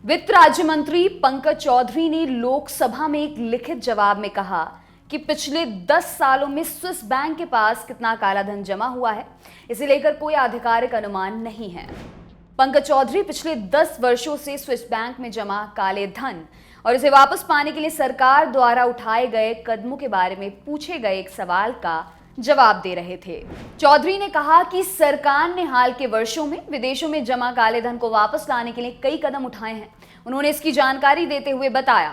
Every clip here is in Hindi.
वित्त राज्य मंत्री पंकज चौधरी ने लोकसभा में एक लिखित जवाब में कहा कि पिछले 10 सालों में स्विस बैंक के पास कितना काला धन जमा हुआ है, इसे लेकर कोई आधिकारिक अनुमान नहीं है। पंकज चौधरी पिछले 10 वर्षों से स्विस बैंक में जमा काले धन और इसे वापस पाने के लिए सरकार द्वारा उठाए गए कदमों के बारे में पूछे गए एक सवाल का जवाब दे रहे थे। चौधरी ने कहा कि सरकार ने हाल के वर्षों में विदेशों में जमा काले धन को वापस लाने के लिए कई कदम उठाए हैं। उन्होंने इसकी जानकारी देते हुए बताया,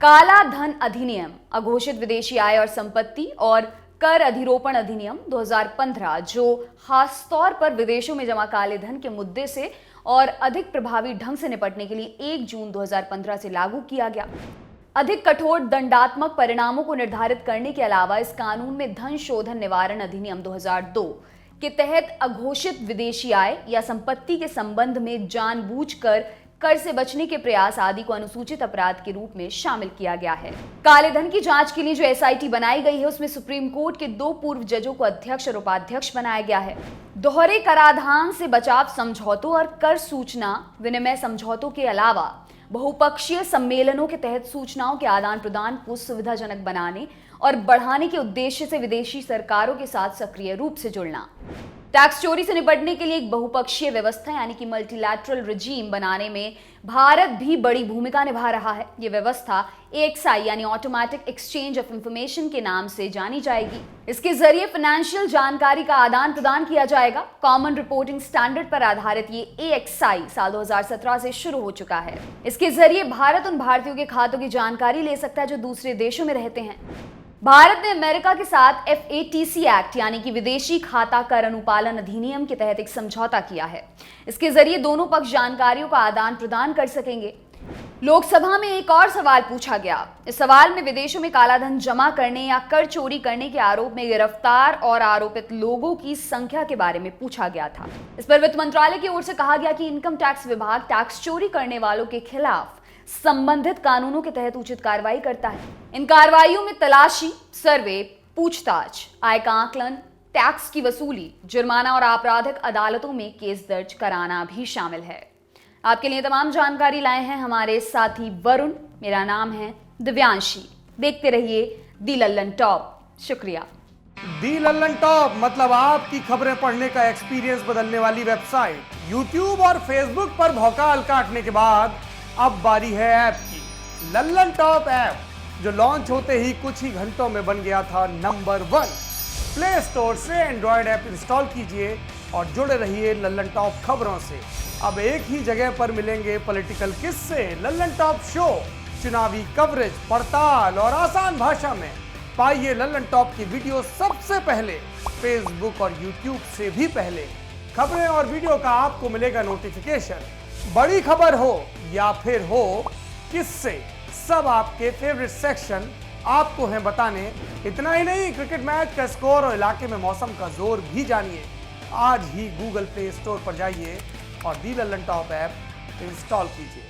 काला धन अधिनियम, अघोषित विदेशी आय और संपत्ति और कर अधिरोपण अधिनियम 2015 जो खासतौर पर विदेशों में जमा काले धन के मुद्दे से और अधिक प्रभावी ढंग से निपटने के लिए 1 जून 2015 से लागू किया गया। अधिक कठोर दंडात्मक परिणामों को निर्धारित करने के अलावा इस कानून में धन शोधन निवारण अधिनियम 2002 के तहत अघोषित विदेशी आय या संपत्ति के संबंध में जानबूझकर कर से बचने के प्रयास आदि को अनुसूचित अपराध के रूप में शामिल किया गया है। काले धन की जांच के लिए जो एसआईटी बनाई गई है उसमें सुप्रीम कोर्ट के 2 पूर्व जजों को अध्यक्ष और उपाध्यक्ष बनाया गया है। दोहरे कराधान से बचाव समझौतों और कर सूचना विनिमय समझौतों के अलावा बहुपक्षीय सम्मेलनों के तहत सूचनाओं के आदान प्रदान को सुविधाजनक बनाने और बढ़ाने के उद्देश्य से विदेशी सरकारों के साथ सक्रिय रूप से जुड़ना, टैक्स चोरी से निपटने के लिए एक बहुपक्षीय व्यवस्था यानी कि मल्टीलैटरल रिजीम बनाने में भारत भी बड़ी भूमिका निभा रहा है। ये व्यवस्था AXI यानी ऑटोमेटिक एक्सचेंज ऑफ इंफॉर्मेशन के नाम से जानी जाएगी। इसके जरिए फाइनेंशियल जानकारी का आदान प्रदान किया जाएगा। कॉमन रिपोर्टिंग स्टैंडर्ड पर आधारित ये AXI साल 2017 से शुरू हो चुका है। इसके जरिए भारत उन भारतीयों के खातों की जानकारी ले सकता है जो दूसरे देशों में रहते हैं। भारत ने अमेरिका के साथ FATC एक्ट यानी कि विदेशी खाता कर अनुपालन अधिनियम के तहत एक समझौता किया है। इसके जरिए दोनों पक्ष जानकारियों का आदान प्रदान कर सकेंगे। लोकसभा में एक और सवाल पूछा गया। इस सवाल में विदेशों में काला धन जमा करने या कर चोरी करने के आरोप में गिरफ्तार और आरोपित लोगों की संख्या के बारे में पूछा गया था। इस पर वित्त मंत्रालय की ओर से कहा गया कि इनकम टैक्स विभाग टैक्स चोरी करने वालों के खिलाफ संबंधित कानूनों के तहत उचित कार्रवाई करता है। इन कार्रवाइयों में तलाशी, सर्वे, पूछताछ, आय का आकलन, टैक्स की वसूली, जुर्माना और आपराधिक अदालतों में केस दर्ज कराना भी शामिल है। आपके लिए तमाम जानकारी लाए हैं हमारे साथी वरुण। मेरा नाम है दिव्यांशी। देखते रहिए दी लल्लन टॉप। शुक्रिया। दी लल्लन टॉप मतलब आपकी खबरें पढ़ने का एक्सपीरियंस बदलने वाली वेबसाइट। यूट्यूब और फेसबुक पर भौकाल काटने के बाद अब बारी है ऐप की। लल्लन टॉप ऐप जो लॉन्च होते ही कुछ ही घंटों में बन गया था नंबर 1। प्ले स्टोर से एंड्रॉयड ऐप इंस्टॉल कीजिए और जुड़े रहिए लल्लन टॉप खबरों से। अब एक ही जगह पर मिलेंगे पॉलिटिकल किस्से, लल्लन टॉप शो, चुनावी कवरेज, पड़ताल और आसान भाषा में। पाइए लल्लन टॉप की वीडियो सबसे पहले, फेसबुक और यूट्यूब से भी पहले। खबरें और वीडियो का आपको मिलेगा नोटिफिकेशन। बड़ी खबर हो या फिर हो किससे, सब आपके फेवरेट सेक्शन आपको हैं बताने। इतना ही नहीं, क्रिकेट मैच का स्कोर और इलाके में मौसम का जोर भी जानिए। आज ही गूगल प्ले स्टोर पर जाइए और दी लल्लन टॉप ऐप इंस्टॉल कीजिए।